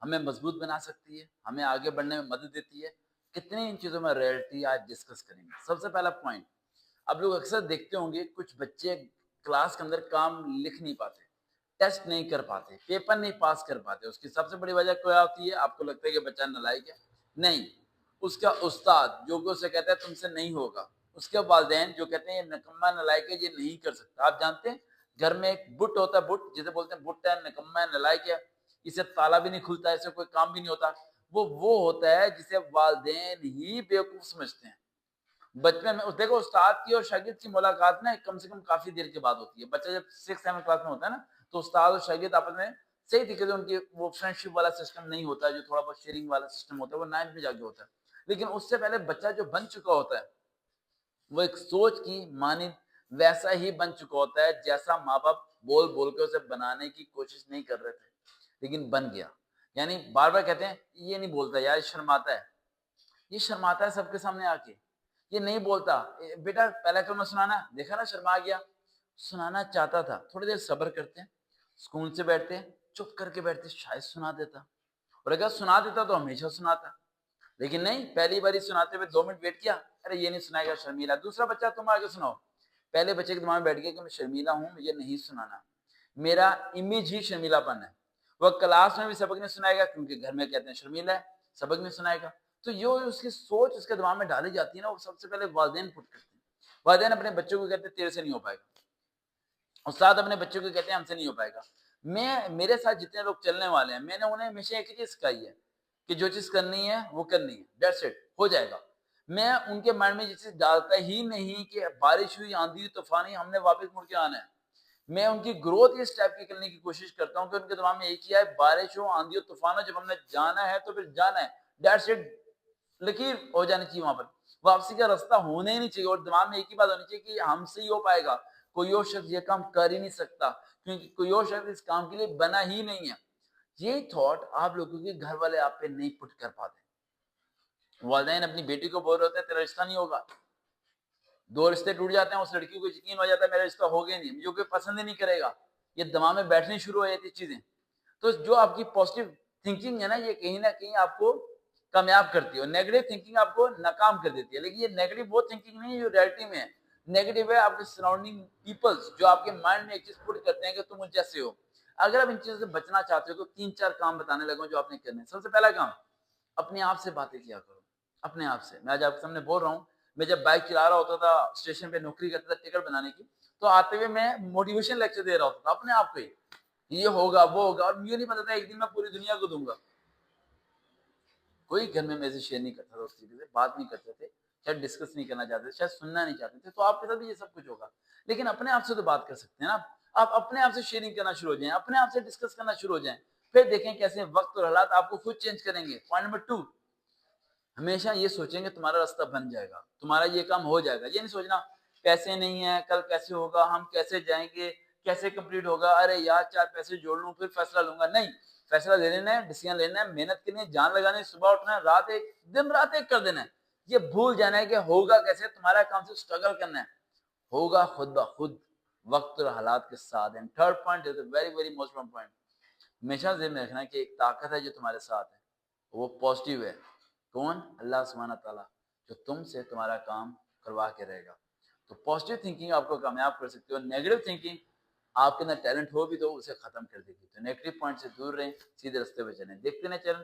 ہمیں مضبوط بنا سکتی ہے، ہمیں آگے بڑھنے میں مدد دیتی ہے. کتنی ان چیزوں میں ریئلٹی آج ڈسکس کریں گے. سب سے پہلا پوائنٹ، اب لوگ اکثر دیکھتے ہوں گے کچھ بچے کلاس کے اندر کام لکھ نہیں پاتے، ٹیسٹ نہیں کر پاتے، پیپر نہیں پاس کر پاتے. اس کی سب سے بڑی وجہ کیا ہوتی ہے؟ آپ کو لگتا ہے کہ بچہ نالائق ہے؟ نہیں، اس کا استاد جو کہ اسے کہتا ہے تم سے نہیں ہوگا، اس کے والدین جو کہتے ہیں یہ نکما نالائق ہے، یہ نہیں کر سکتا. آپ جانتے ہیں گھر میں ایک بٹ ہوتا ہے، بٹ جسے بولتے ہیں بٹ ہے، نکما ہے، نالائق ہے، اسے تالا بھی نہیں کھلتا، اسے کوئی کام بھی نہیں ہوتا. وہ ہوتا ہے جسے والدین ہی بیوقوف سمجھتے ہیں. بچپن میں دیکھو استاد کی اور شاگرد کی ملاقات نا کم سے کم کافی دیر کے بعد ہوتی ہے. بچہ جب 6-7 کلاس میں ہوتا ہے نا تو استاد اور شاگرد آپس میں صحیح طریقے سے ان کی وہ فرینڈ شپ والا سسٹم نہیں ہوتا ہے، جو تھوڑا بہت شیئرنگ والا سسٹم ہوتا ہے وہ 9 میں جا کے ہوتا ہے. لیکن اس سے پہلے بچہ جو بن چکا ہوتا ہے وہ ایک سوچ کی مانند ویسا ہی بن چکا ہوتا ہے جیسا ماں باپ بول بول کے اسے بنانے کی کوشش نہیں کر رہے تھے لیکن بن گیا. یعنی بار بار کہتے ہیں یہ نہیں بولتا یار، شرماتا ہے، یہ شرماتا ہے سب کے سامنے آ کے، یہ نہیں بولتا. بیٹا پہلا کلمہ سنانا، دیکھا نا شرما گیا. سنانا چاہتا تھا، تھوڑی دیر صبر کرتے ہیں، سکون سے بیٹھتے ہیں، چپ کر کے بیٹھتے، شاید سنا دیتا. اور اگر سنا دیتا تو ہمیشہ سناتا. لیکن نہیں، پہلی باری سناتے ہوئے 2 منٹ ویٹ کیا، ارے یہ نہیں سنائے گا، شرمیلا. دوسرا بچہ تم آگے سناؤ. پہلے بچے کے دماغ میں بیٹھ گیا کہ میں شرمیلا ہوں، مجھے نہیں سنانا، میرا امیج ہی شرمیلا پن ہے. وہ کلاس میں بھی سبق نہیں سنائے گا کیونکہ گھر میں کہتے ہیں شرمیلا ہے، سبق نہیں سنائے گا. تو یہ اس کی سوچ اس کے دماغ میں ڈالی جاتی ہے نا، وہ سب سے پہلے والدین پٹ کرتے ہیں. والدین اپنے بچوں کو کہتے ہیں تیرے سے نہیں ہو پائے گا، استاد اپنے بچوں کو کہتے ہیں ہم سے نہیں ہو پائے گا. میرے ساتھ جتنے لوگ چلنے والے ہیں میں نے انہیں ہمیشہ ایک ہی چیز سکھائی ہے کہ جو چیز کرنی ہے وہ کرنی ہے، دیٹس اٹ، ہو جائے گا. میں ان کے مائنڈ میں یہ چیز ڈالتا ہی نہیں کہ بارش ہوئی، آندھی طوفان ہوئی، ہم نے واپس مڑ کے آنا ہے. میں ان کی گروتھ اس ٹائپ کی کرنے کی کوشش کرتا ہوں کہ ان کے دماغ میں ایک ہی ہے، بارش ہو، آندھی ہو، طوفان ہو، جب ہم نے جانا ہے تو پھر جانا ہے، دیٹس اٹ. لکیر ہو جانی چاہیے وہاں پر، واپسی کا راستہ ہونا ہی نہیں چاہیے. اور دماغ میں ایک ہی بات ہونی چاہیے کہ ہم سے ہی ہو پائے گا، کوئی اور شخص یہ کام کر ہی نہیں سکتا کیونکہ کوئی اور شخص اس کام کے لیے بنا ہی نہیں ہے. یہی تھاٹ آپ لوگوں کے گھر والے آپ پہ نہیں پٹ کر پاتے. والدین اپنی بیٹی کو بول رہے ہوتے ہیں تیرا رشتہ نہیں ہوگا، 2 رشتے ٹوٹ جاتے ہیں، اس لڑکی کو یقین ہو جاتا ہے میرا رشتہ ہوگا نہیں، مجھے کوئی پسند ہی نہیں کرے گا. یہ دماغ میں بیٹھنی شروع ہو جاتی چیزیں. تو جو آپ کی پازیٹیو تھنکنگ ہے نا، یہ کہیں نہ کہیں آپ کو کامیاب کرتی ہے، اور نیگیٹو تھنکنگ آپ کو ناکام کر دیتی ہے. لیکن یہ نیگیٹو وہ تھنکنگ نہیں ہے جو ریئلٹی میں ہے. نیگیٹو ہے آپ کے سراؤنڈنگ پیپلز جو آپ کے مائنڈ میں ایک چیز پٹ کرتے ہیں کہ تم مجھ جیسے ہو. اگر آپ ان چیزوں سے بچنا چاہتے ہو تو 3-4 کام بتانے لگا جو آپ نے کرنے. سب سے پہلا کام، اپنے آپ سے باتیں کیا کرو. اپنے آپ سے، میں آج آپ کے سامنے بول رہا ہوں، میں جب بائک چلا رہا ہوتا تھا، اسٹیشن پہ نوکری کرتا تھا ٹکٹ بنانے کی، تو آتے ہوئے میں موٹیویشن لیکچر دے رہا ہوتا تھا اپنے آپ کو ہی، یہ ہوگا وہ ہوگا. اور مجھے نہیں پتا تھا ایک دن میں پوری دنیا کو دوں گا. کوئی گھر میں میرے سے شیئر نہیں کرتا تھا، اس طریقے سے بات نہیں کرتے تھے، شاید ڈسکس نہیں کرنا چاہتے تھے، شاید سننا نہیں چاہتے تھے. تو آپ کے ساتھ بھی یہ سب کچھ ہوگا. لیکن اپنے آپ سے تو بات کر سکتے ہیں نا. آپ اپنے آپ سے شیئرنگ کرنا شروع ہو جائیں، اپنے آپ سے ڈسکس کرنا شروع ہو جائیں، پھر دیکھیں کیسے وقت اور حالات آپ کو خود چینج کریں گے. پوائنٹ نمبر 2، ہمیشہ یہ سوچیں گے تمہارا راستہ بن جائے گا، تمہارا یہ کام ہو جائے گا. یہ نہیں سوچنا پیسے نہیں ہیں، کل کیسے ہوگا، ہم کیسے جائیں گے، کیسے کمپلیٹ ہوگا، ارے یار 4 پیسے جوڑ لوں پھر فیصلہ لوں گا. نہیں، فیصلہ لے لینا ہے، ڈیسیژن لینا ہے، محنت کرنی ہے، جان لگانے ہے، صبح اٹھنا ہے، رات ایک دن رات ایک کر دینا ہے. یہ بھول جانا ہے کہ ہوگا کیسے. تمہارا کام سے اسٹرگل کرنا ہے، ہوگا خود بخود وقت اور حالات کے ساتھ. And third point is very very most point, ہمیشہ ذہن میں رکھنا ہے کہ ایک طاقت ہے جو تمہارے ساتھ ہے، وہ پازیٹیو ہے. کون؟ اللہ سبحانہ تعالیٰ، جو تم سے تمہارا کام کروا کے رہے گا. تو پازیٹیو تھنکنگ آپ کو کامیاب کر سکتی ہے، اور نیگیٹو تھنکنگ آپ کے اندر ٹیلنٹ ہو بھی تو اسے ختم کر دے گی. تو نیگیٹو پوائنٹ سے دور رہیں، سیدھے راستے پہ چلیں. دیکھتے ہیں چینل